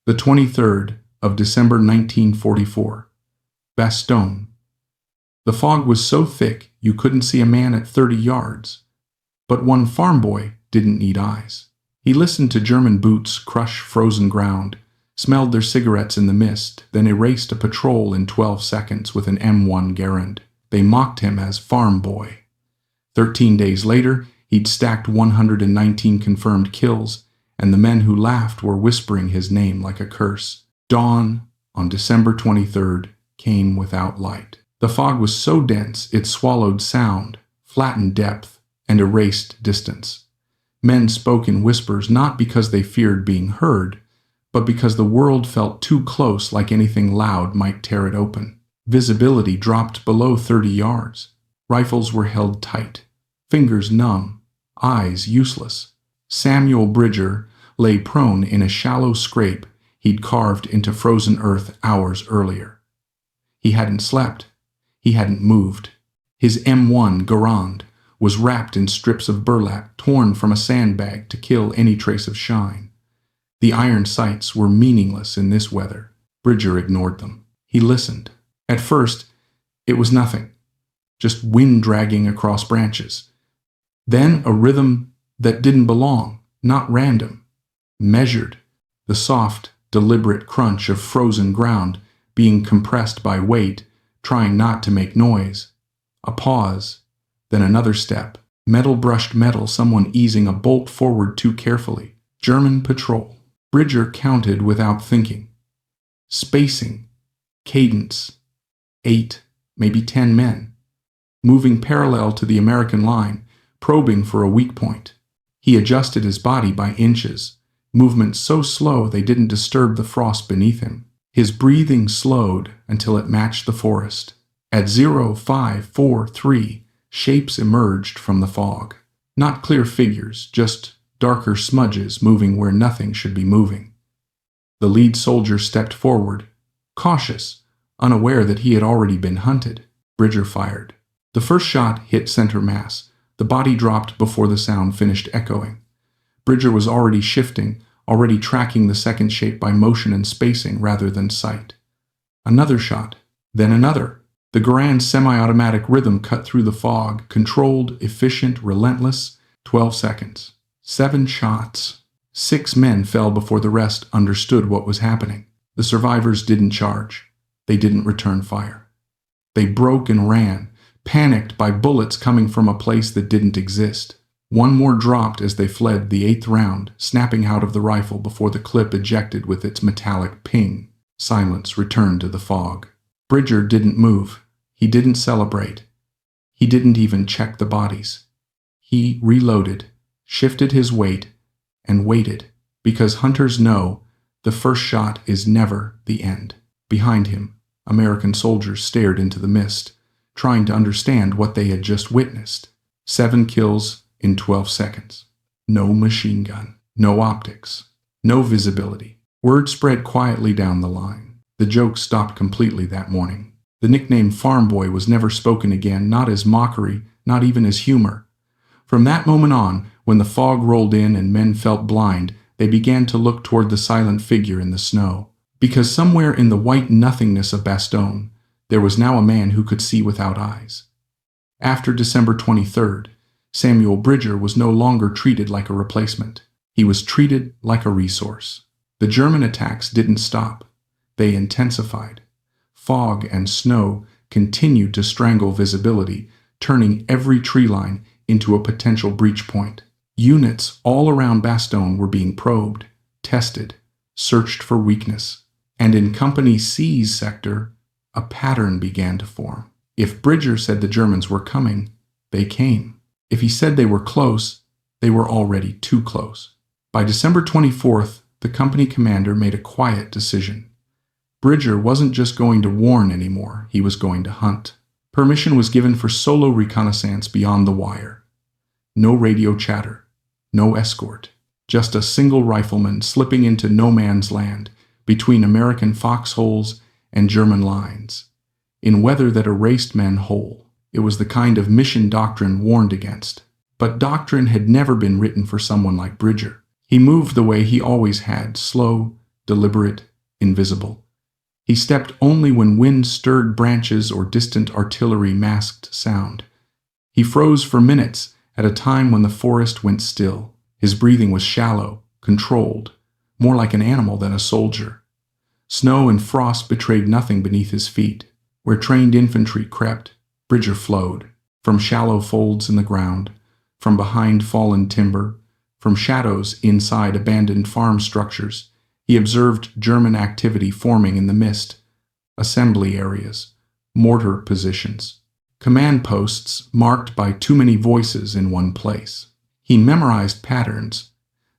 The 23rd of December 1944. Bastogne. The fog was so thick you couldn't see a man at 30 yards. But one farm boy didn't need eyes. He listened to German boots crush frozen ground, smelled their cigarettes in the mist, then erased a patrol in 12 seconds with an M1 Garand. They mocked him as Farm Boy. 13 days later, he'd stacked 119 confirmed kills, and the men who laughed were whispering his name like a curse. Dawn, on December 23rd, came without light. The fog was so dense it swallowed sound, flattened depth, and erased distance. Men spoke in whispers not because they feared being heard, but because the world felt too close, like anything loud might tear it open. Visibility dropped below 30 yards. Rifles were held tight, fingers numb, eyes useless. Samuel Bridger lay prone in a shallow scrape he'd carved into frozen earth hours earlier. He hadn't slept. He hadn't moved. His M1 Garand was wrapped in strips of burlap torn from a sandbag to kill any trace of shine. The iron sights were meaningless in this weather. Bridger ignored them. He listened. At first, it was nothing, just wind dragging across branches. Then a rhythm that didn't belong, not random, measured, the soft, deliberate crunch of frozen ground being compressed by weight, trying not to make noise. A pause, then another step. Metal brushed metal, someone easing a bolt forward too carefully. German patrol. Bridger counted without thinking. Spacing, cadence, 8, maybe 10 men, moving parallel to the American line, probing for a weak point. He adjusted his body by inches, movements so slow they didn't disturb the frost beneath him. His breathing slowed until it matched the forest. At 0543, shapes emerged from the fog. Not clear figures, just darker smudges moving where nothing should be moving. The lead soldier stepped forward, cautious, unaware that he had already been hunted. Bridger fired. The first shot hit center mass. The body dropped before the sound finished echoing. Bridger was already shifting, already tracking the second shape by motion and spacing rather than sight. Another shot, then another. The Garand's semi-automatic rhythm cut through the fog, controlled, efficient, relentless. 12 seconds. 7 shots. 6 men fell before the rest understood what was happening. The survivors didn't charge. They didn't return fire. They broke and ran, panicked by bullets coming from a place that didn't exist. One more dropped as they fled the 8th round, snapping out of the rifle before the clip ejected with its metallic ping. Silence returned to the fog. Bridger didn't move. He didn't celebrate. He didn't even check the bodies. He reloaded, shifted his weight, and waited, because hunters know the first shot is never the end. Behind him, American soldiers stared into the mist, trying to understand what they had just witnessed. 7 kills in 12 seconds. No machine gun, no optics, no visibility. Word spread quietly down the line. The joke stopped completely that morning. The nickname Farm Boy was never spoken again, not as mockery, not even as humor. From that moment on, when the fog rolled in and men felt blind, they began to look toward the silent figure in the snow. Because somewhere in the white nothingness of Bastogne, there was now a man who could see without eyes. After December 23rd, Samuel Bridger was no longer treated like a replacement. He was treated like a resource. The German attacks didn't stop. They intensified. Fog and snow continued to strangle visibility, turning every tree line into a potential breach point. Units all around Bastogne were being probed, tested, searched for weakness. And in Company C's sector, a pattern began to form. If Bridger said the Germans were coming, they came. If he said they were close, they were already too close. By December 24th, the company commander made a quiet decision. Bridger wasn't just going to warn anymore, he was going to hunt. Permission was given for solo reconnaissance beyond the wire. No radio chatter, no escort, just a single rifleman slipping into no man's land between American foxholes and German lines. In weather that erased men whole, it was the kind of mission doctrine warned against. But doctrine had never been written for someone like Bridger. He moved the way he always had, slow, deliberate, invisible. He stepped only when wind stirred branches or distant artillery masked sound. He froze for minutes at a time when the forest went still. His breathing was shallow, controlled, more like an animal than a soldier. Snow and frost betrayed nothing beneath his feet. Where trained infantry crept, Bridger flowed, from shallow folds in the ground, from behind fallen timber, from shadows inside abandoned farm structures. He observed German activity forming in the mist, assembly areas, mortar positions, command posts marked by too many voices in one place. He memorized patterns,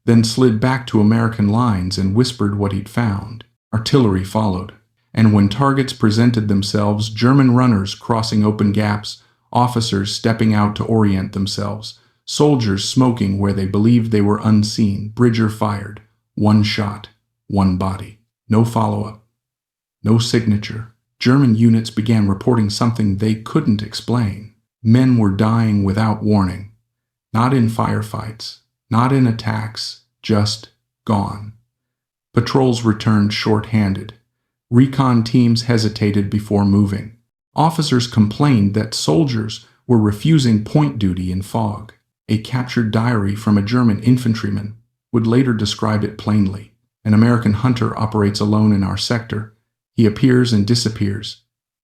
then slid back to American lines and whispered what he'd found. Artillery followed, and when targets presented themselves, German runners crossing open gaps, officers stepping out to orient themselves, soldiers smoking where they believed they were unseen, Bridger fired. One shot, one body. No follow-up. No signature. German units began reporting something they couldn't explain. Men were dying without warning. Not in firefights, not in attacks, just gone. Patrols returned short-handed. Recon teams hesitated before moving. Officers complained that soldiers were refusing point duty in fog. A captured diary from a German infantryman would later describe it plainly. An American hunter operates alone in our sector. He appears and disappears.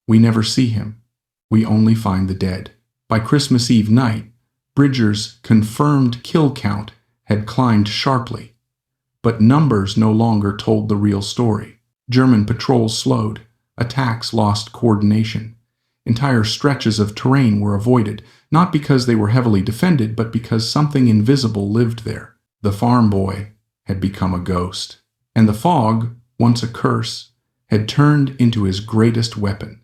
We never see him. We only find the dead. By Christmas Eve night, Bridger's confirmed kill count had climbed sharply. But numbers no longer told the real story. German patrols slowed. Attacks lost coordination. Entire stretches of terrain were avoided, not because they were heavily defended, but because something invisible lived there. The farm boy had become a ghost. And the fog, once a curse, had turned into his greatest weapon.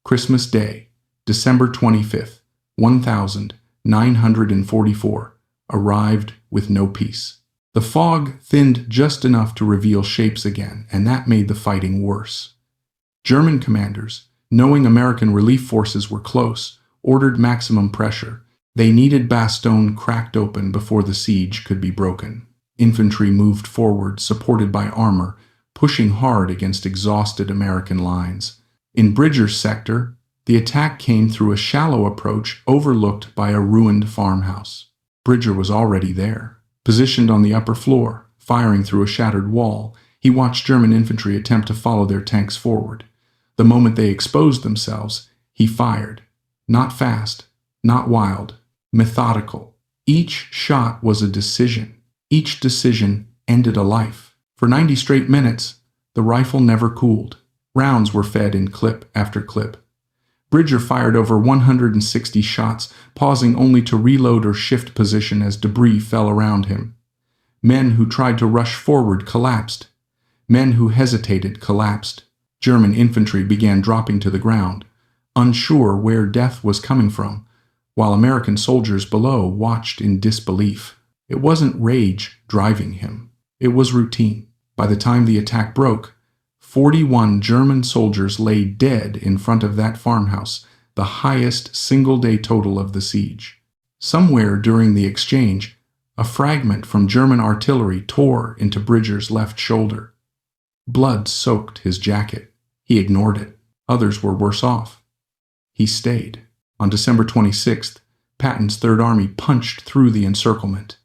Christmas Day, December 25th, 1944, arrived with no peace. The fog thinned just enough to reveal shapes again, and that made the fighting worse. German commanders, knowing American relief forces were close, ordered maximum pressure. They needed Bastogne cracked open before the siege could be broken. Infantry moved forward, supported by armor, pushing hard against exhausted American lines. In Bridger's sector, the attack came through a shallow approach overlooked by a ruined farmhouse. Bridger was already there. Positioned on the upper floor, firing through a shattered wall, he watched German infantry attempt to follow their tanks forward. The moment they exposed themselves, he fired. Not fast, not wild, methodical. Each shot was a decision. Each decision ended a life. For 90 straight minutes, the rifle never cooled. Rounds were fed in clip after clip. Bridger fired over 160 shots, pausing only to reload or shift position as debris fell around him. Men who tried to rush forward collapsed. Men who hesitated collapsed. German infantry began dropping to the ground, unsure where death was coming from, while American soldiers below watched in disbelief. It wasn't rage driving him. It was routine. By the time the attack broke, 41 German soldiers lay dead in front of that farmhouse, the highest single-day total of the siege. Somewhere during the exchange, a fragment from German artillery tore into Bridger's left shoulder. Blood soaked his jacket. He ignored it. Others were worse off. He stayed. On December 26th, Patton's Third Army punched through the encirclement.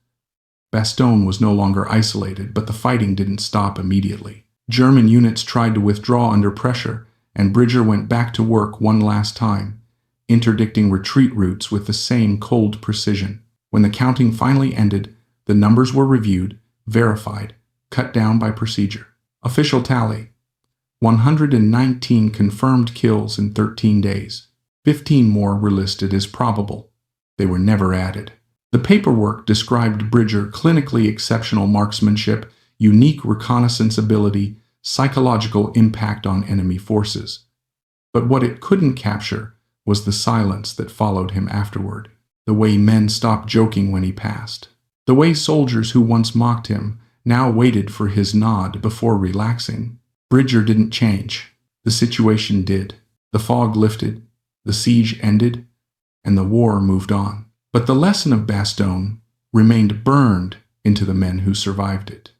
Bastogne was no longer isolated, but the fighting didn't stop immediately. German units tried to withdraw under pressure, and Bridger went back to work one last time, interdicting retreat routes with the same cold precision. When the counting finally ended, the numbers were reviewed, verified, cut down by procedure. Official tally: 119 confirmed kills in 13 days. 15 more were listed as probable. They were never added. The paperwork described Bridger clinically exceptional marksmanship, unique reconnaissance ability, psychological impact on enemy forces. But what it couldn't capture was the silence that followed him afterward. The way men stopped joking when he passed. The way soldiers who once mocked him now waited for his nod before relaxing. Bridger didn't change. The situation did. The fog lifted, the siege ended, and the war moved on. But the lesson of Bastogne remained burned into the men who survived it.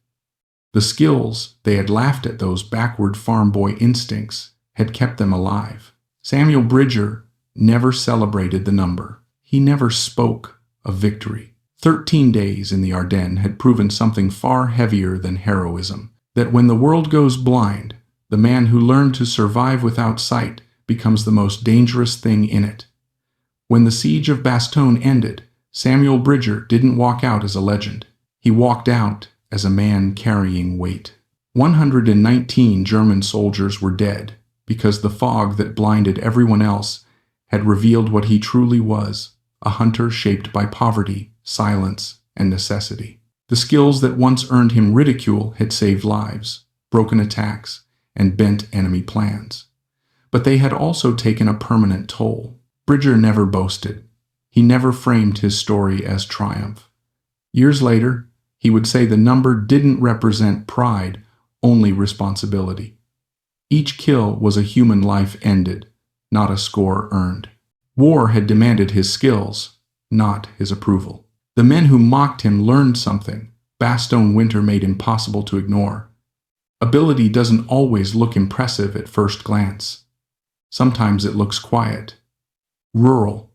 The skills they had laughed at, those backward farm boy instincts, had kept them alive. Samuel Bridger never celebrated the number. He never spoke of victory. 13 days in the Ardennes had proven something far heavier than heroism. That when the world goes blind, the man who learned to survive without sight becomes the most dangerous thing in it. When the siege of Bastogne ended, Samuel Bridger didn't walk out as a legend. He walked out as a man carrying weight. 119 German soldiers were dead because the fog that blinded everyone else had revealed what he truly was, a hunter shaped by poverty, silence, and necessity. The skills that once earned him ridicule had saved lives, broken attacks, and bent enemy plans. But they had also taken a permanent toll. Bridger never boasted. He never framed his story as triumph. Years later, he would say the number didn't represent pride, only responsibility. Each kill was a human life ended, not a score earned. War had demanded his skills, not his approval. The men who mocked him learned something Bastogne winter made impossible to ignore. Ability doesn't always look impressive at first glance. Sometimes it looks quiet, rural,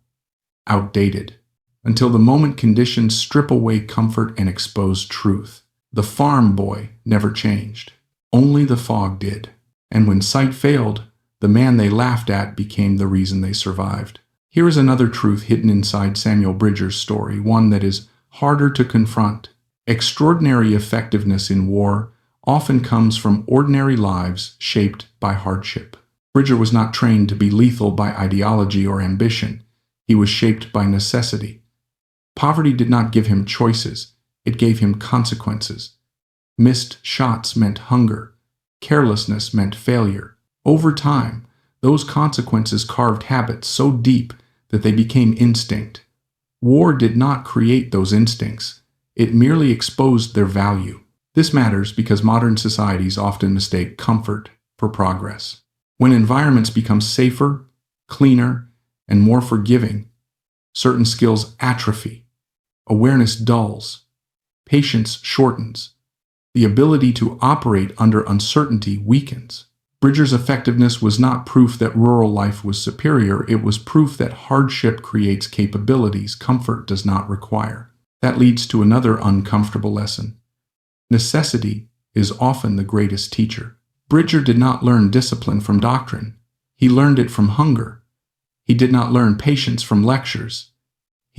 outdated, until the moment conditions strip away comfort and expose truth. The farm boy never changed. Only the fog did. And when sight failed, the man they laughed at became the reason they survived. Here is another truth hidden inside Samuel Bridger's story, one that is harder to confront. Extraordinary effectiveness in war often comes from ordinary lives shaped by hardship. Bridger was not trained to be lethal by ideology or ambition. He was shaped by necessity. Poverty did not give him choices, it gave him consequences. Missed shots meant hunger. Carelessness meant failure. Over time, those consequences carved habits so deep that they became instinct. War did not create those instincts. It merely exposed their value. This matters because modern societies often mistake comfort for progress. When environments become safer, cleaner, and more forgiving, certain skills atrophy. Awareness dulls. Patience shortens. The ability to operate under uncertainty weakens. Bridger's effectiveness was not proof that rural life was superior, it was proof that hardship creates capabilities comfort does not require. That leads to another uncomfortable lesson. Necessity is often the greatest teacher. Bridger did not learn discipline from doctrine. He learned it from hunger. He did not learn patience from lectures.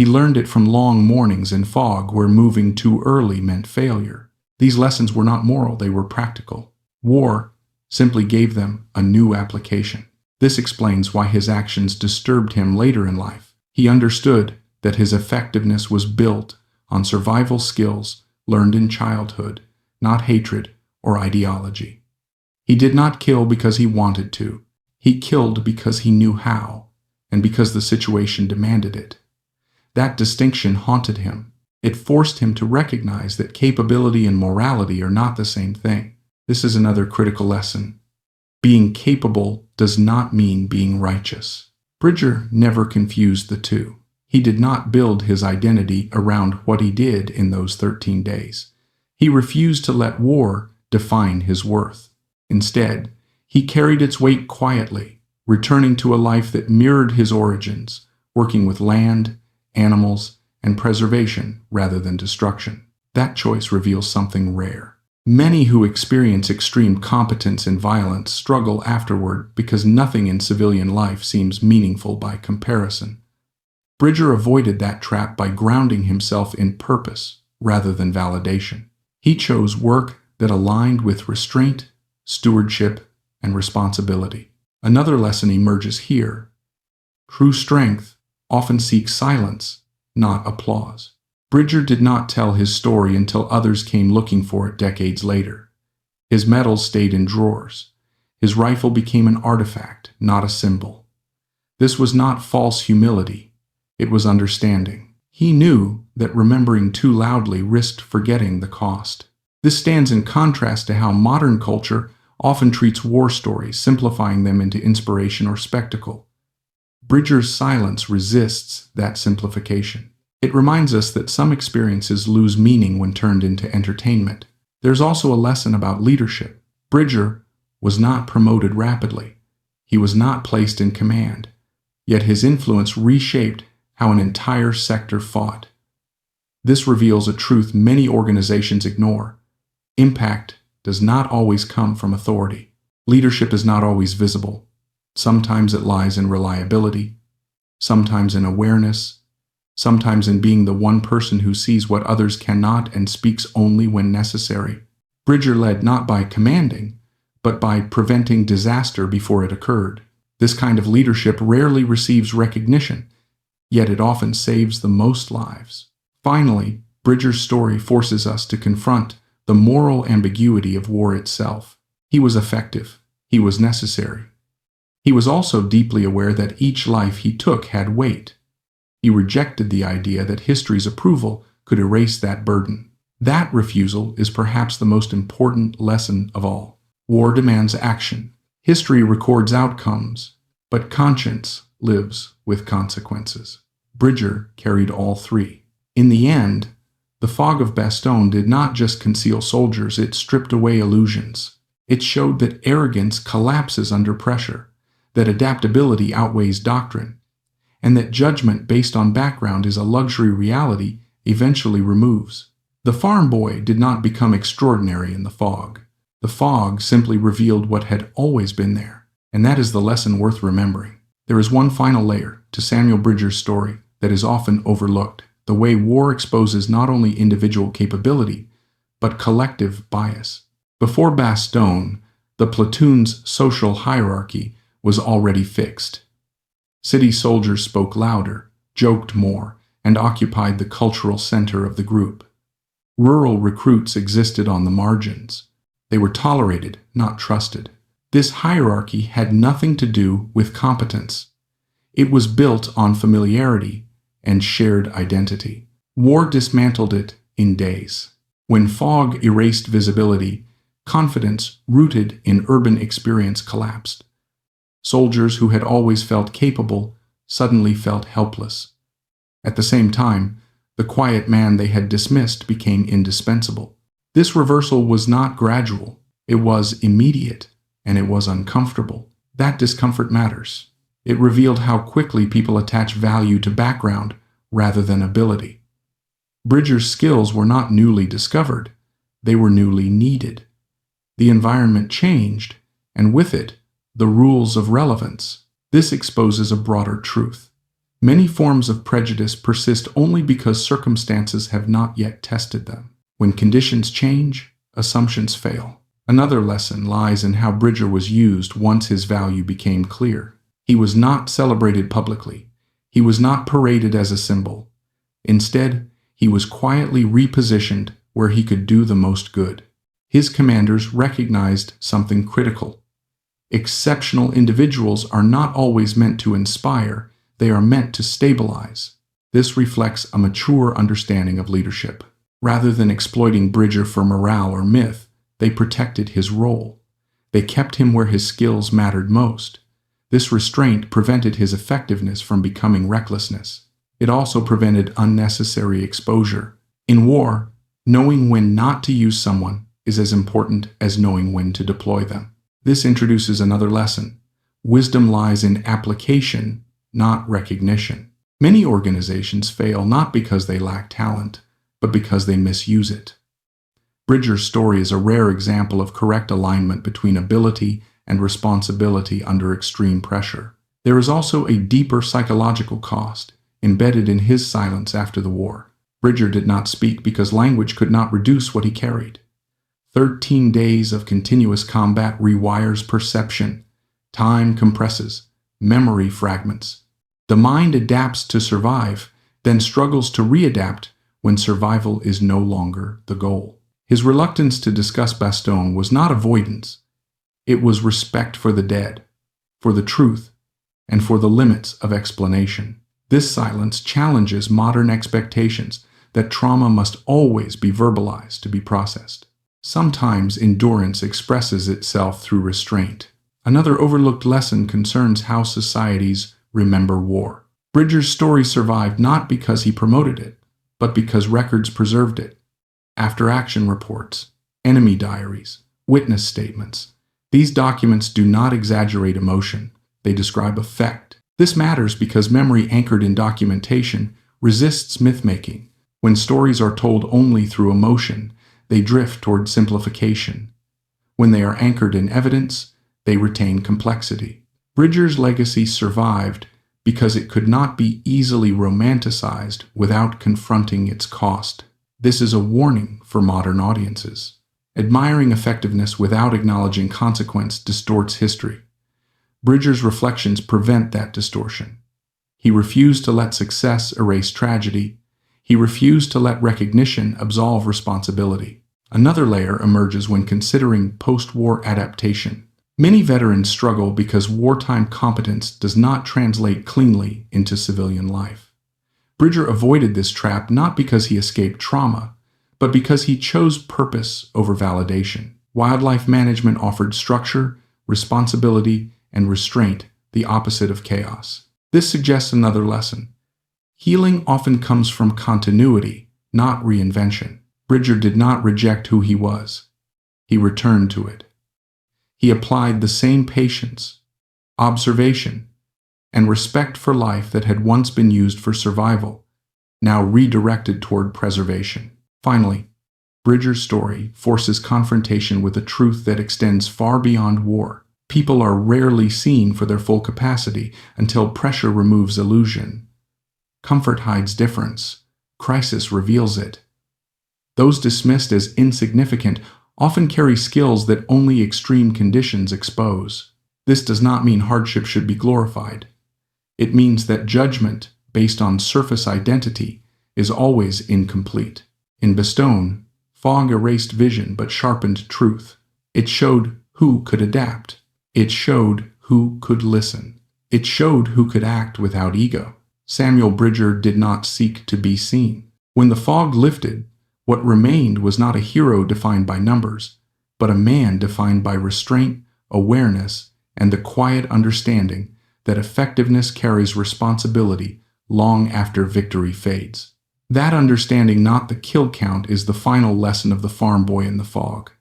He learned it from long mornings in fog where moving too early meant failure. These lessons were not moral, they were practical. War simply gave them a new application. This explains why his actions disturbed him later in life. He understood that his effectiveness was built on survival skills learned in childhood, not hatred or ideology. He did not kill because he wanted to. He killed because he knew how, and because the situation demanded it. That distinction haunted him. It forced him to recognize that capability and morality are not the same thing. This is another critical lesson. Being capable does not mean being righteous. Bridger never confused the two. He did not build his identity around what he did in those 13 days. He refused to let war define his worth. Instead, he carried its weight quietly, returning to a life that mirrored his origins, working with land, animals, and preservation rather than destruction. That choice reveals something rare. Many who experience extreme competence in violence struggle afterward because nothing in civilian life seems meaningful by comparison. Bridger avoided that trap by grounding himself in purpose rather than validation. He chose work that aligned with restraint, stewardship, and responsibility. Another lesson emerges here. True strength often seeks silence, not applause. Bridger did not tell his story until others came looking for it decades later. His medals stayed in drawers. His rifle became an artifact, not a symbol. This was not false humility. It was understanding. He knew that remembering too loudly risked forgetting the cost. This stands in contrast to how modern culture often treats war stories, simplifying them into inspiration or spectacle. Bridger's silence resists that simplification. It reminds us that some experiences lose meaning when turned into entertainment. There's also a lesson about leadership. Bridger was not promoted rapidly. He was not placed in command, yet his influence reshaped how an entire sector fought. This reveals a truth many organizations ignore. Impact does not always come from authority. Leadership is not always visible. Sometimes it lies in reliability, sometimes in awareness, sometimes in being the one person who sees what others cannot and speaks only when necessary. Bridger led not by commanding, but by preventing disaster before it occurred. This kind of leadership rarely receives recognition, yet it often saves the most lives. Finally, Bridger's story forces us to confront the moral ambiguity of war itself. He was effective. He was necessary. He was also deeply aware that each life he took had weight. He rejected the idea that history's approval could erase that burden. That refusal is perhaps the most important lesson of all. War demands action. History records outcomes, but conscience lives with consequences. Bridger carried all three. In the end, the fog of Bastogne did not just conceal soldiers, it stripped away illusions. It showed that arrogance collapses under pressure, that adaptability outweighs doctrine, and that judgment based on background is a luxury reality eventually removes. The farm boy did not become extraordinary in the fog. The fog simply revealed what had always been there, and that is the lesson worth remembering. There is one final layer to Samuel Bridger's story that is often overlooked: the way war exposes not only individual capability, but collective bias. Before Bastogne, the platoon's social hierarchy was already fixed. City soldiers spoke louder, joked more, and occupied the cultural center of the group. Rural recruits existed on the margins. They were tolerated, not trusted. This hierarchy had nothing to do with competence. It was built on familiarity and shared identity. War dismantled it in days. When fog erased visibility, confidence rooted in urban experience collapsed. Soldiers who had always felt capable suddenly felt helpless. At the same time, the quiet man they had dismissed became indispensable. This reversal was not gradual, it was immediate, and it was uncomfortable. That discomfort matters. It revealed how quickly people attach value to background rather than ability. Bridger's skills were not newly discovered, they were newly needed. The environment changed, and with it, the rules of relevance. This exposes a broader truth. Many forms of prejudice persist only because circumstances have not yet tested them. When conditions change, assumptions fail. Another lesson lies in how Bridger was used once his value became clear. He was not celebrated publicly. He was not paraded as a symbol. Instead, he was quietly repositioned where he could do the most good. His commanders recognized something critical. Exceptional individuals are not always meant to inspire, they are meant to stabilize. This reflects a mature understanding of leadership. Rather than exploiting Bridger for morale or myth, they protected his role. They kept him where his skills mattered most. This restraint prevented his effectiveness from becoming recklessness. It also prevented unnecessary exposure. In war, knowing when not to use someone is as important as knowing when to deploy them. This introduces another lesson. Wisdom lies in application, not recognition. Many organizations fail not because they lack talent, but because they misuse it. Bridger's story is a rare example of correct alignment between ability and responsibility under extreme pressure. There is also a deeper psychological cost embedded in his silence after the war. Bridger did not speak because language could not reduce what he carried. 13 days of continuous combat rewires perception. Time compresses, memory fragments. The mind adapts to survive, then struggles to readapt when survival is no longer the goal. His reluctance to discuss Bastogne was not avoidance. It was respect for the dead, for the truth, and for the limits of explanation. This silence challenges modern expectations that trauma must always be verbalized to be processed. Sometimes endurance expresses itself through restraint. Another overlooked lesson concerns how societies remember war. Bridger's story survived not because he promoted it, but because records preserved it. After-action reports, enemy diaries, witness statements. These documents do not exaggerate emotion, they describe effect. This matters because memory anchored in documentation resists myth-making. When stories are told only through emotion, they drift toward simplification. When they are anchored in evidence, they retain complexity. Bridger's legacy survived because it could not be easily romanticized without confronting its cost. This is a warning for modern audiences. Admiring effectiveness without acknowledging consequence distorts history. Bridger's reflections prevent that distortion. He refused to let success erase tragedy. He refused to let recognition absolve responsibility. Another layer emerges when considering post-war adaptation. Many veterans struggle because wartime competence does not translate cleanly into civilian life. Bridger avoided this trap not because he escaped trauma, but because he chose purpose over validation. Wildlife management offered structure, responsibility, and restraint, the opposite of chaos. This suggests another lesson. Healing often comes from continuity, not reinvention. Bridger did not reject who he was. He returned to it. He applied the same patience, observation, and respect for life that had once been used for survival, now redirected toward preservation. Finally, Bridger's story forces confrontation with a truth that extends far beyond war. People are rarely seen for their full capacity until pressure removes illusion. Comfort hides difference. Crisis reveals it. Those dismissed as insignificant often carry skills that only extreme conditions expose. This does not mean hardship should be glorified. It means that judgment, based on surface identity, is always incomplete. In Bastogne, fog erased vision but sharpened truth. It showed who could adapt. It showed who could listen. It showed who could act without ego. Samuel Bridger did not seek to be seen. When the fog lifted, what remained was not a hero defined by numbers, but a man defined by restraint, awareness, and the quiet understanding that effectiveness carries responsibility long after victory fades. That understanding, not the kill count, is the final lesson of the farm boy in the fog.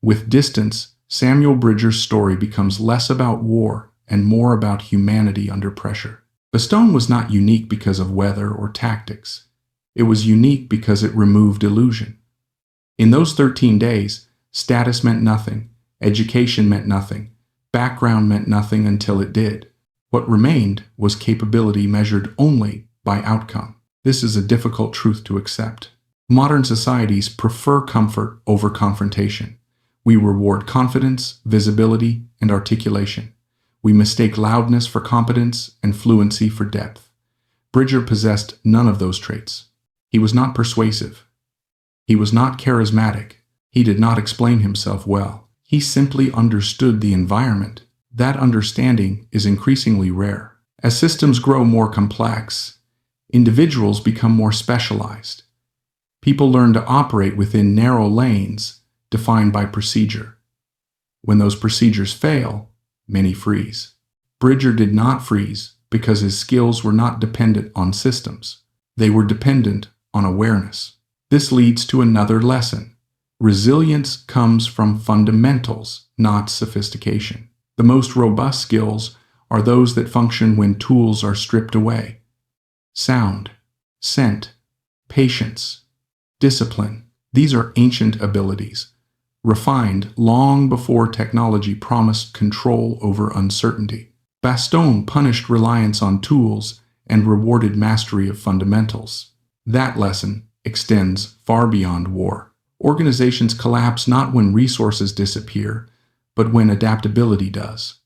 With distance, Samuel Bridger's story becomes less about war and more about humanity under pressure. Bastogne was not unique because of weather or tactics. It was unique because it removed illusion. In those 13 days, status meant nothing, education meant nothing, background meant nothing until it did. What remained was capability measured only by outcome. This is a difficult truth to accept. Modern societies prefer comfort over confrontation. We reward confidence, visibility, and articulation. We mistake loudness for competence and fluency for depth. Bridger possessed none of those traits. He was not persuasive. He was not charismatic. He did not explain himself well. He simply understood the environment. That understanding is increasingly rare. As systems grow more complex, individuals become more specialized. People learn to operate within narrow lanes defined by procedure. When those procedures fail, many freeze. Bridger did not freeze because his skills were not dependent on systems. They were dependent on awareness. This leads to another lesson. Resilience comes from fundamentals, not sophistication. The most robust skills are those that function when tools are stripped away. Sound, scent, patience, discipline. These are ancient abilities, refined long before technology promised control over uncertainty. Bastogne punished reliance on tools and rewarded mastery of fundamentals. That lesson extends far beyond war. Organizations collapse not when resources disappear, but when adaptability does.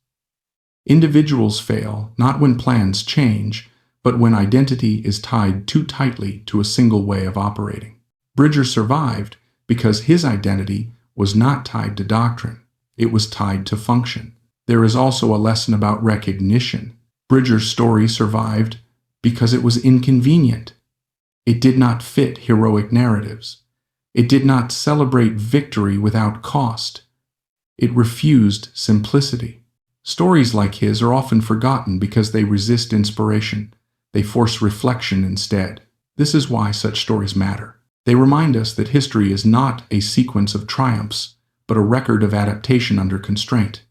Individuals fail not when plans change, but when identity is tied too tightly to a single way of operating. Bridger survived because his identity was not tied to doctrine. It was tied to function. There is also a lesson about recognition. Bridger's story survived because it was inconvenient. It did not fit heroic narratives. It did not celebrate victory without cost. It refused simplicity. Stories like his are often forgotten because they resist inspiration. They force reflection instead. This is why such stories matter. They remind us that history is not a sequence of triumphs, but a record of adaptation under constraint.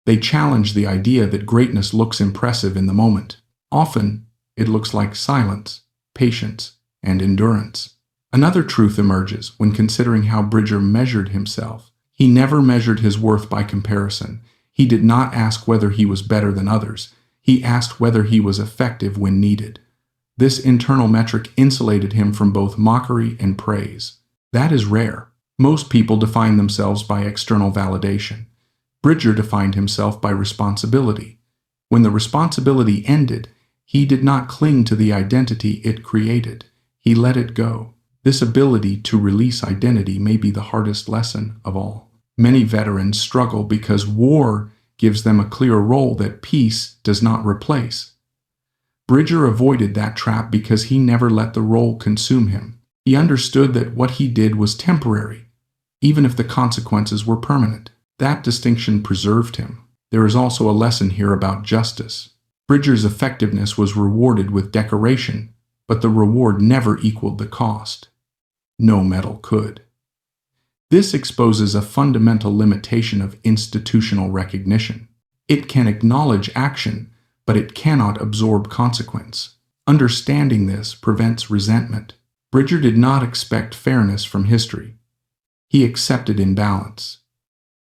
They challenge the idea that greatness looks impressive in the moment. Often, it looks like silence, patience, and endurance. Another truth emerges when considering how Bridger measured himself. He never measured his worth by comparison. He did not ask whether he was better than others. He asked whether he was effective when needed. This internal metric insulated him from both mockery and praise. That is rare. Most people define themselves by external validation. Bridger defined himself by responsibility. When the responsibility ended, he did not cling to the identity it created. He let it go. This ability to release identity may be the hardest lesson of all. Many veterans struggle because war gives them a clear role that peace does not replace. Bridger avoided that trap because he never let the role consume him. He understood that what he did was temporary, even if the consequences were permanent. That distinction preserved him. There is also a lesson here about justice. Bridger's effectiveness was rewarded with decoration, but the reward never equaled the cost. No medal could. This exposes a fundamental limitation of institutional recognition. It can acknowledge action, but it cannot absorb consequence. Understanding this prevents resentment. Bridger did not expect fairness from history. He accepted imbalance.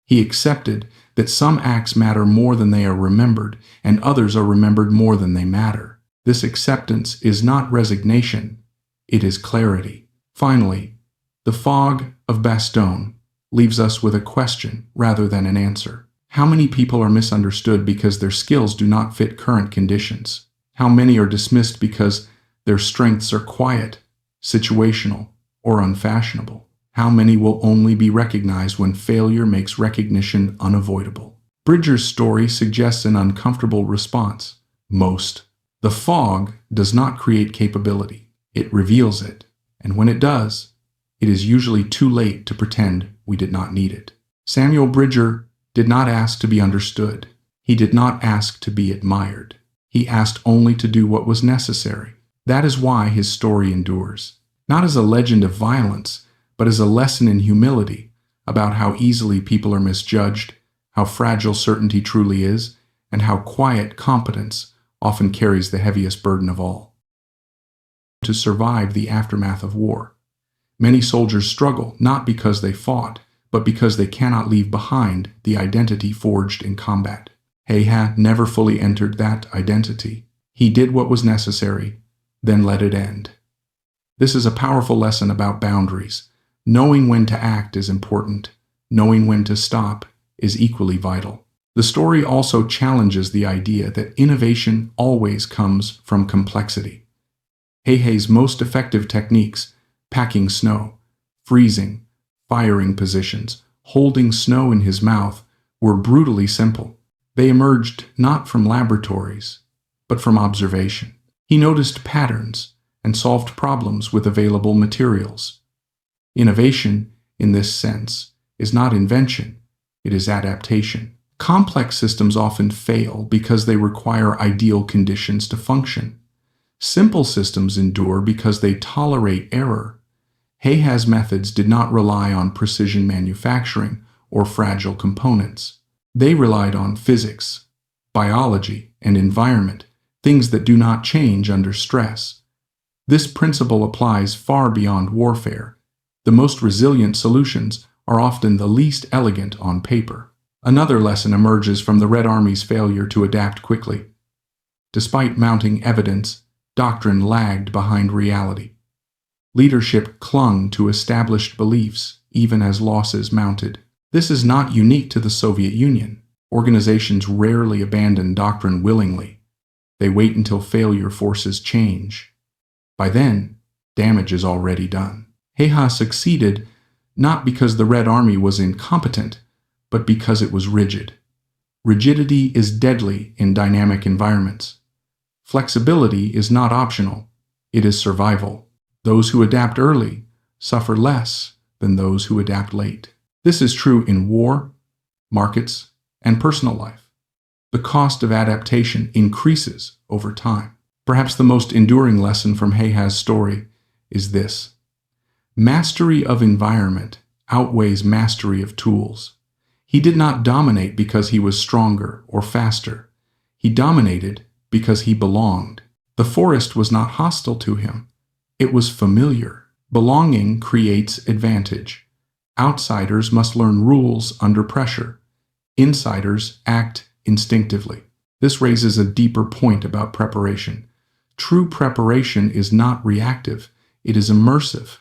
He accepted that some acts matter more than they are remembered, and others are remembered more than they matter. This acceptance is not resignation, it is clarity. Finally, the fog of Bastogne leaves us with a question rather than an answer. How many people are misunderstood because their skills do not fit current conditions? How many are dismissed because their strengths are quiet, situational, or unfashionable? How many will only be recognized when failure makes recognition unavoidable? Bridger's story suggests an uncomfortable response. Most. The fog does not create capability. It reveals it. And when it does, it is usually too late to pretend we did not need it. Samuel Bridger did not ask to be understood. He did not ask to be admired. He asked only to do what was necessary. That is why his story endures. Not as a legend of violence, but as a lesson in humility about how easily people are misjudged, how fragile certainty truly is, and how quiet competence often carries the heaviest burden of all. To survive the aftermath of war, many soldiers struggle not because they fought, but because they cannot leave behind the identity forged in combat. Heha never fully entered that identity. He did what was necessary, then let it end. This is a powerful lesson about boundaries. Knowing when to act is important. Knowing when to stop is equally vital. The story also challenges the idea that innovation always comes from complexity. Heha's most effective techniques, packing snow, freezing, firing positions, holding snow in his mouth, were brutally simple. They emerged not from laboratories, but from observation. He noticed patterns and solved problems with available materials. Innovation, in this sense, is not invention, it is adaptation. Complex systems often fail because they require ideal conditions to function. Simple systems endure because they tolerate error. Heha's methods did not rely on precision manufacturing or fragile components. They relied on physics, biology, and environment, things that do not change under stress. This principle applies far beyond warfare. The most resilient solutions are often the least elegant on paper. Another lesson emerges from the Red Army's failure to adapt quickly. Despite mounting evidence, doctrine lagged behind reality. Leadership clung to established beliefs, even as losses mounted. This is not unique to the Soviet Union. Organizations rarely abandon doctrine willingly. They wait until failure forces change. By then, damage is already done. Heha succeeded not because the Red Army was incompetent, but because it was rigid. Rigidity is deadly in dynamic environments. Flexibility is not optional, it is survival. Those who adapt early suffer less than those who adapt late. This is true in war, markets, and personal life. The cost of adaptation increases over time. Perhaps the most enduring lesson from Heha's story is this. Mastery of environment outweighs mastery of tools. He did not dominate because he was stronger or faster. He dominated because he belonged. The forest was not hostile to him. It was familiar. Belonging creates advantage. Outsiders must learn rules under pressure. Insiders act instinctively. This raises a deeper point about preparation. True preparation is not reactive. It is immersive.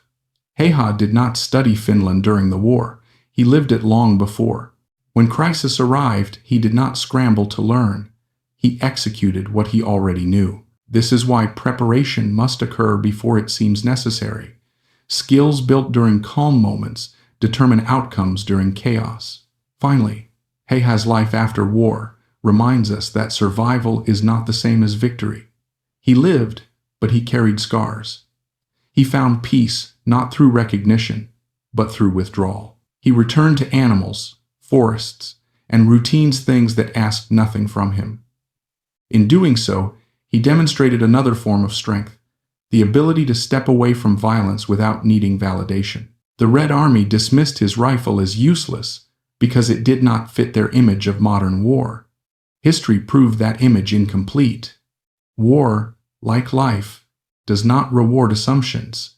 Heha did not study Finland during the war. He lived it long before. When crisis arrived, he did not scramble to learn. He executed what he already knew. This is why preparation must occur before it seems necessary. Skills built during calm moments determine outcomes during chaos. Finally, Heha's life after war reminds us that survival is not the same as victory. He lived, but he carried scars. He found peace not through recognition, but through withdrawal. He returned to animals, forests, and routines, things that asked nothing from him. In doing so, he demonstrated another form of strength, the ability to step away from violence without needing validation. The Red Army dismissed his rifle as useless because it did not fit their image of modern war. History proved that image incomplete. War, like life, does not reward assumptions.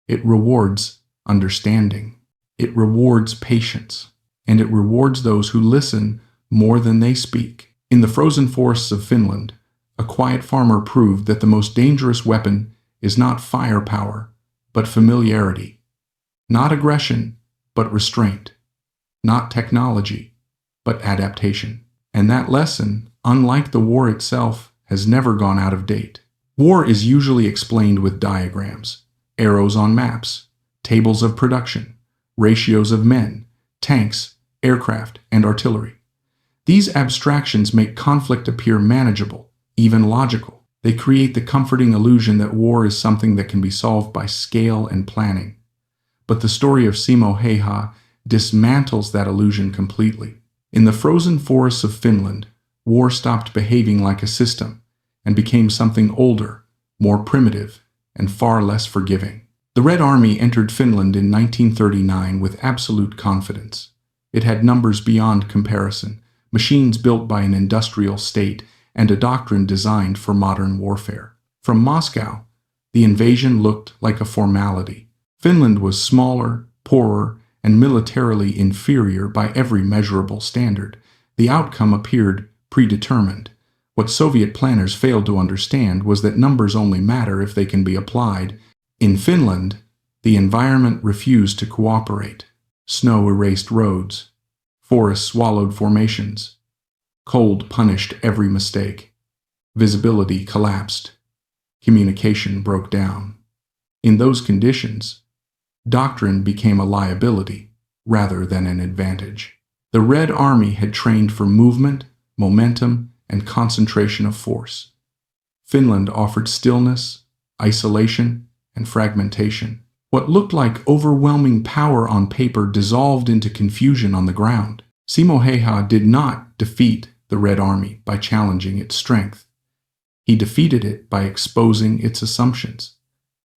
It rewards understanding. It rewards patience. And it rewards those who listen more than they speak. In the frozen forests of Finland, a quiet farmer proved that the most dangerous weapon is not firepower, but familiarity. Not aggression, but restraint. Not technology, but adaptation. And that lesson, unlike the war itself, has never gone out of date. War is usually explained with diagrams, arrows on maps, tables of production, ratios of men, tanks, aircraft, and artillery. These abstractions make conflict appear manageable, even logical. They create the comforting illusion that war is something that can be solved by scale and planning. But the story of Simo Heha dismantles that illusion completely. In the frozen forests of Finland, war stopped behaving like a system and became something older, more primitive, and far less forgiving. The Red Army entered Finland in 1939 with absolute confidence. It had numbers beyond comparison, machines built by an industrial state, and a doctrine designed for modern warfare. From Moscow, the invasion looked like a formality. Finland was smaller, poorer, and militarily inferior by every measurable standard. The outcome appeared predetermined. What Soviet planners failed to understand was that numbers only matter if they can be applied. In Finland, the environment refused to cooperate. Snow erased roads. Forests swallowed formations. Cold punished every mistake. Visibility collapsed. Communication broke down. In those conditions, doctrine became a liability rather than an advantage. The Red Army had trained for movement, momentum, and concentration of force. Finland offered stillness, isolation, and fragmentation. What looked like overwhelming power on paper dissolved into confusion on the ground. Simo Heha did not defeat the Red Army by challenging its strength. He defeated it by exposing its assumptions.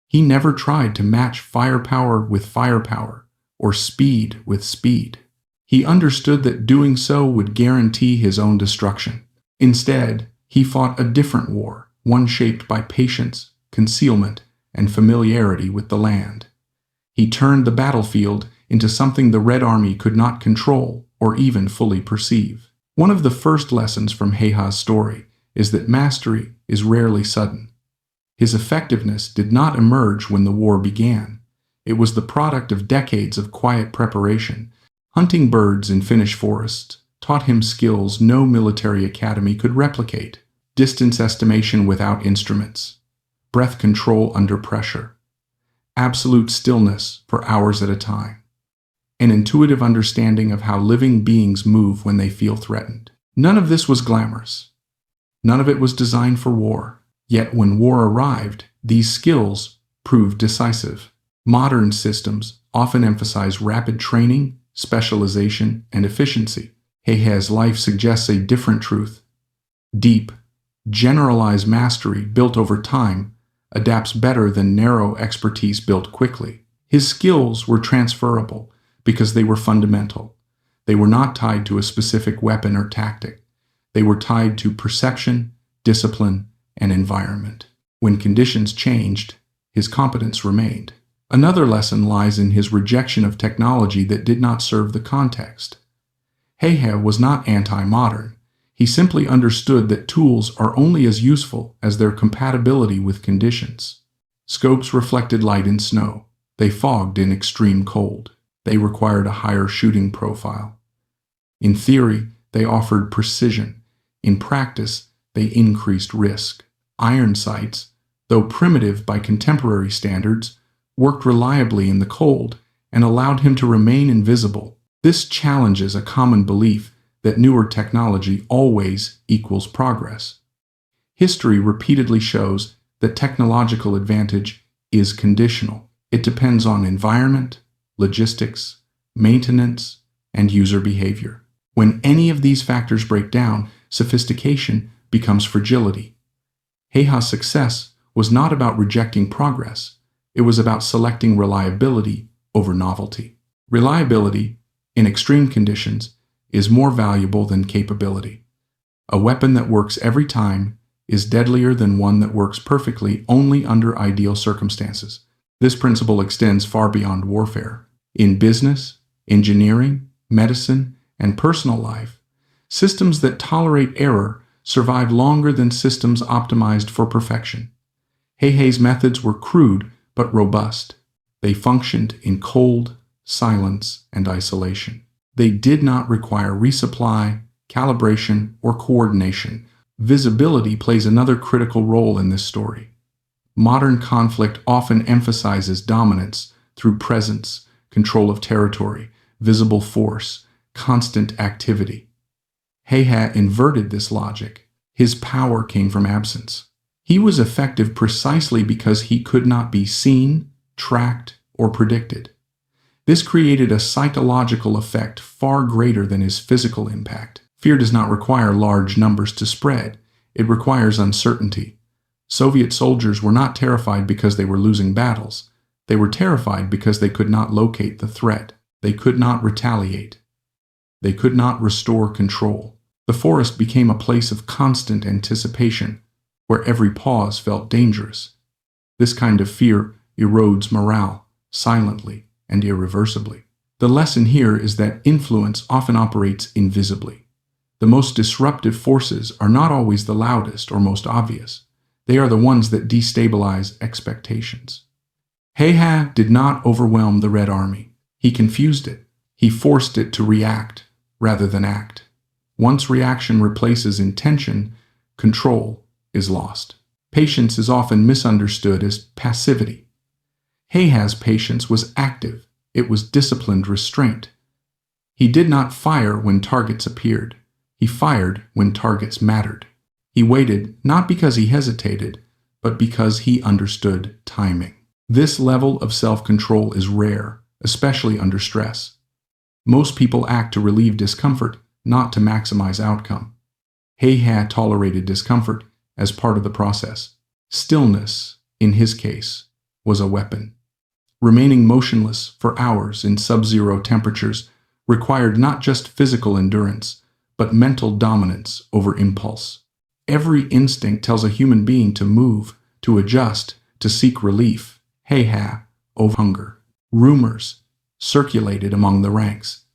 He never tried to match firepower with firepower or speed with speed. He understood that doing so would guarantee his own destruction. Instead, he fought a different war, one shaped by patience, concealment, and familiarity with the land. He turned the battlefield into something the Red Army could not control or even fully perceive. One of the first lessons from Heha's story is that mastery is rarely sudden. His effectiveness did not emerge when the war began. It was the product of decades of quiet preparation. Hunting birds in Finnish forests taught him skills no military academy could replicate. Distance estimation without instruments. Breath control under pressure. Absolute stillness for hours at a time. An intuitive understanding of how living beings move when they feel threatened. None of this was glamorous. None of it was designed for war. Yet when war arrived, these skills proved decisive. Modern systems often emphasize rapid training, specialization, and efficiency. Heha's life suggests a different truth. Deep, generalized mastery built over time adapts better than narrow expertise built quickly. His skills were transferable because they were fundamental. They were not tied to a specific weapon or tactic. They were tied to perception, discipline, and environment. When conditions changed, his competence remained. Another lesson lies in his rejection of technology that did not serve the context. Hehe was not anti-modern. He simply understood that tools are only as useful as their compatibility with conditions. Scopes reflected light in snow. They fogged in extreme cold. They required a higher shooting profile. In theory, they offered precision. In practice, they increased risk. Iron sights, though primitive by contemporary standards, worked reliably in the cold and allowed him to remain invisible. This challenges a common belief that newer technology always equals progress. History repeatedly shows that technological advantage is conditional. It depends on environment, logistics, maintenance, and user behavior. When any of these factors break down, sophistication becomes fragility. Hehe's success was not about rejecting progress. It was about selecting reliability over novelty. Reliability, in extreme conditions, is more valuable than capability. A weapon that works every time is deadlier than one that works perfectly only under ideal circumstances. This principle extends far beyond warfare. In business, engineering, medicine, and personal life, systems that tolerate error survive longer than systems optimized for perfection. Hehe's methods were crude but robust. They functioned in cold, silence, and isolation. They did not require resupply, calibration, or coordination. Visibility plays another critical role in this story. Modern conflict often emphasizes dominance through presence, control of territory, visible force, constant activity. Hehe inverted this logic. His power came from absence. He was effective precisely because he could not be seen, tracked, or predicted. This created a psychological effect far greater than his physical impact. Fear does not require large numbers to spread. It requires uncertainty. Soviet soldiers were not terrified because they were losing battles. They were terrified because they could not locate the threat. They could not retaliate. They could not restore control. The forest became a place of constant anticipation, where every pause felt dangerous. This kind of fear erodes morale, silently and irreversibly. The lesson here is that influence often operates invisibly. The most disruptive forces are not always the loudest or most obvious. They are the ones that destabilize expectations. Hehe did not overwhelm the Red Army. He confused it. He forced it to react rather than act. Once reaction replaces intention, control is lost. Patience is often misunderstood as passivity. Hehe's patience was active. It was disciplined restraint. He did not fire when targets appeared. He fired when targets mattered. He waited not because he hesitated, but because he understood timing. This level of self-control is rare, especially under stress. Most people act to relieve discomfort, not to maximize outcome. Hehe tolerated discomfort as part of the process. Stillness, in his case, was a weapon. Remaining motionless for hours in sub-zero temperatures required not just physical endurance, but mental dominance over impulse. Every instinct tells a human being to move, to adjust, to seek relief. Hehe, over hunger. Rumors circulated among the ranks.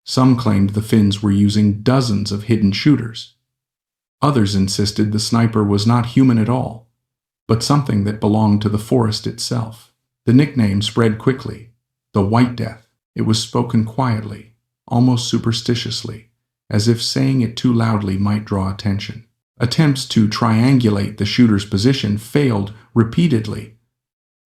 Some claimed the Finns were using dozens of hidden shooters. Others insisted the sniper was not human at all, but something that belonged to the forest itself. The nickname spread quickly, the White Death. It was spoken quietly, almost superstitiously, as if saying it too loudly might draw attention. Attempts to triangulate the shooter's position failed repeatedly.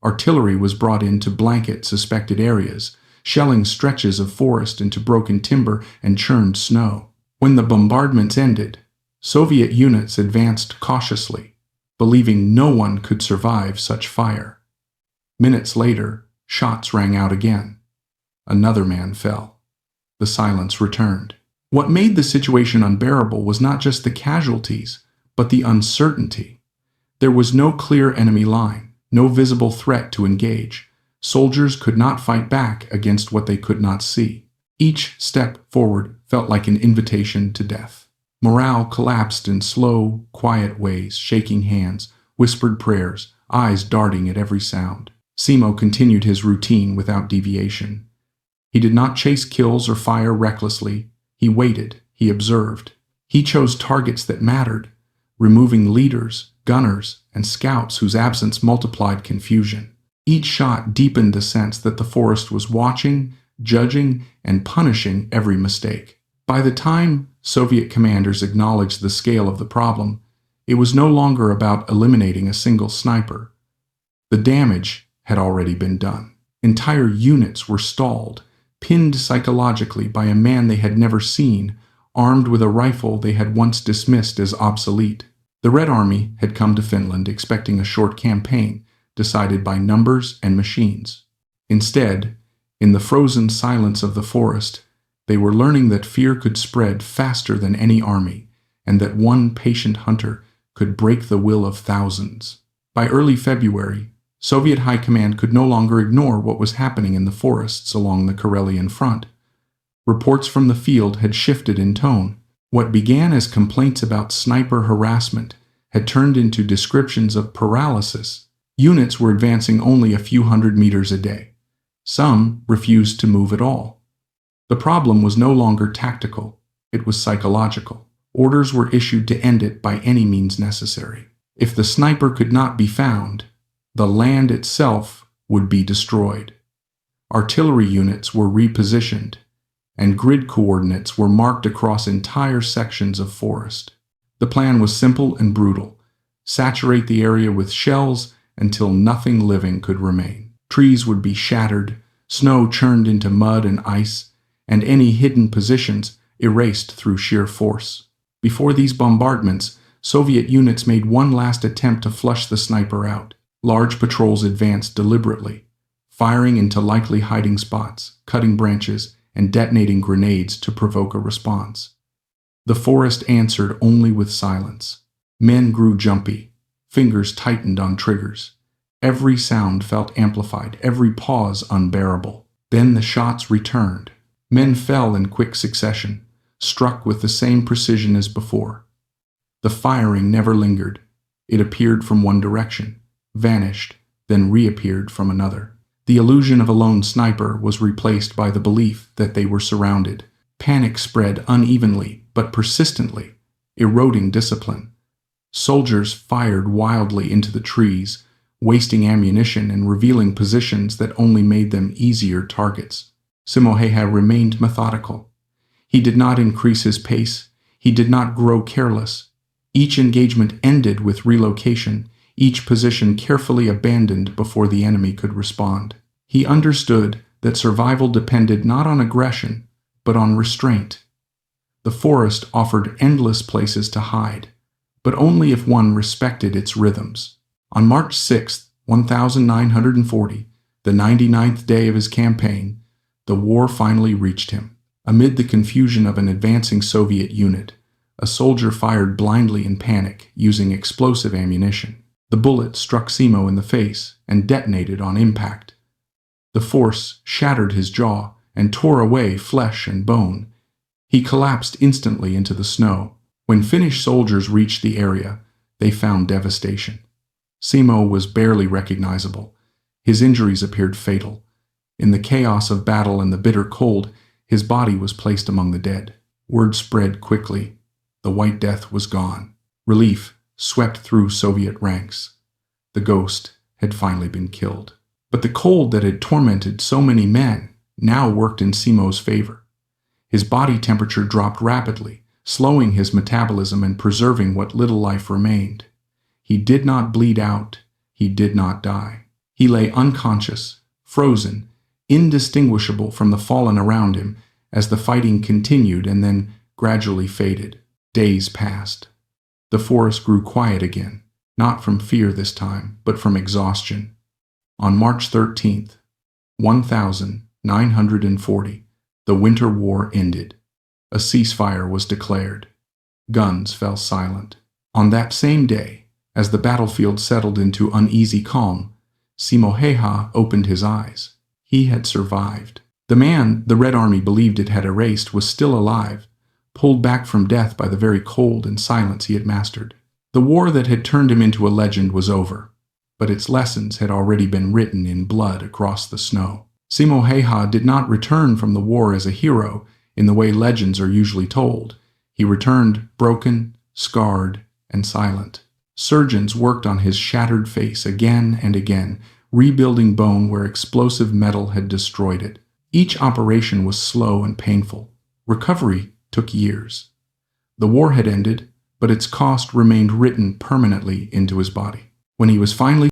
Artillery was brought in to blanket suspected areas, shelling stretches of forest into broken timber and churned snow. When the bombardments ended, Soviet units advanced cautiously, believing no one could survive such fire. Minutes later, shots rang out again. Another man fell. The silence returned. What made the situation unbearable was not just the casualties, but the uncertainty. There was no clear enemy line, no visible threat to engage. Soldiers could not fight back against what they could not see. Each step forward felt like an invitation to death. Morale collapsed in slow, quiet ways, shaking hands, whispered prayers, eyes darting at every sound. Simo continued his routine without deviation. He did not chase kills or fire recklessly. He waited. He observed. He chose targets that mattered, removing leaders, gunners, and scouts whose absence multiplied confusion. Each shot deepened the sense that the forest was watching, judging, and punishing every mistake. By the time Soviet commanders acknowledged the scale of the problem, it was no longer about eliminating a single sniper. The damage had already been done. Entire units were stalled, pinned psychologically by a man they had never seen, armed with a rifle they had once dismissed as obsolete. The Red Army had come to Finland expecting a short campaign, decided by numbers and machines. Instead, in the frozen silence of the forest, they were learning that fear could spread faster than any army, and that one patient hunter could break the will of thousands. By early February, Soviet high command could no longer ignore what was happening in the forests along the Karelian front. Reports from the field had shifted in tone. What began as complaints about sniper harassment had turned into descriptions of paralysis. Units were advancing only a few hundred meters a day. Some refused to move at all. The problem was no longer tactical, it was psychological. Orders were issued to end it by any means necessary. If the sniper could not be found, the land itself would be destroyed. Artillery units were repositioned, and grid coordinates were marked across entire sections of forest. The plan was simple and brutal: saturate the area with shells until nothing living could remain. Trees would be shattered, snow churned into mud and ice, and any hidden positions erased through sheer force. Before these bombardments, Soviet units made one last attempt to flush the sniper out. Large patrols advanced deliberately, firing into likely hiding spots, cutting branches, and detonating grenades to provoke a response. The forest answered only with silence. Men grew jumpy, fingers tightened on triggers. Every sound felt amplified, every pause unbearable. Then the shots returned. Men fell in quick succession, struck with the same precision as before. The firing never lingered. It appeared from one direction, vanished, then reappeared from another. The illusion of a lone sniper was replaced by the belief that they were surrounded. Panic spread unevenly but persistently, eroding discipline. Soldiers fired wildly into the trees, wasting ammunition and revealing positions that only made them easier targets. Simoheha remained methodical. He did not increase his pace. He did not grow careless. Each engagement ended with relocation, each position carefully abandoned before the enemy could respond. He understood that survival depended not on aggression, but on restraint. The forest offered endless places to hide, but only if one respected its rhythms. On March 6, 1940, the 99th day of his campaign, the war finally reached him. Amid the confusion of an advancing Soviet unit, a soldier fired blindly in panic, using explosive ammunition. The bullet struck Simo in the face and detonated on impact. The force shattered his jaw and tore away flesh and bone. He collapsed instantly into the snow. When Finnish soldiers reached the area, they found devastation. Simo was barely recognizable. His injuries appeared fatal. In the chaos of battle and the bitter cold, his body was placed among the dead. Word spread quickly. The White Death was gone. Relief swept through Soviet ranks. The ghost had finally been killed. But the cold that had tormented so many men now worked in Simo's favor. His body temperature dropped rapidly, slowing his metabolism and preserving what little life remained. He did not bleed out. He did not die. He lay unconscious, frozen, indistinguishable from the fallen around him as the fighting continued and then gradually faded. Days passed. The forest grew quiet again, not from fear this time, but from exhaustion. On March 13th, 1940, the Winter War ended. A ceasefire was declared. Guns fell silent. On that same day, as the battlefield settled into uneasy calm, Simoheha opened his eyes. He had survived. The man the Red Army believed it had erased was still alive, pulled back from death by the very cold and silence he had mastered. The war that had turned him into a legend was over, but its lessons had already been written in blood across the snow. Simoheha did not return from the war as a hero in the way legends are usually told. He returned broken, scarred, and silent. Surgeons worked on his shattered face again and again, rebuilding bone where explosive metal had destroyed it. Each operation was slow and painful. Recovery took years. The war had ended, but its cost remained written permanently into his body. When he was finally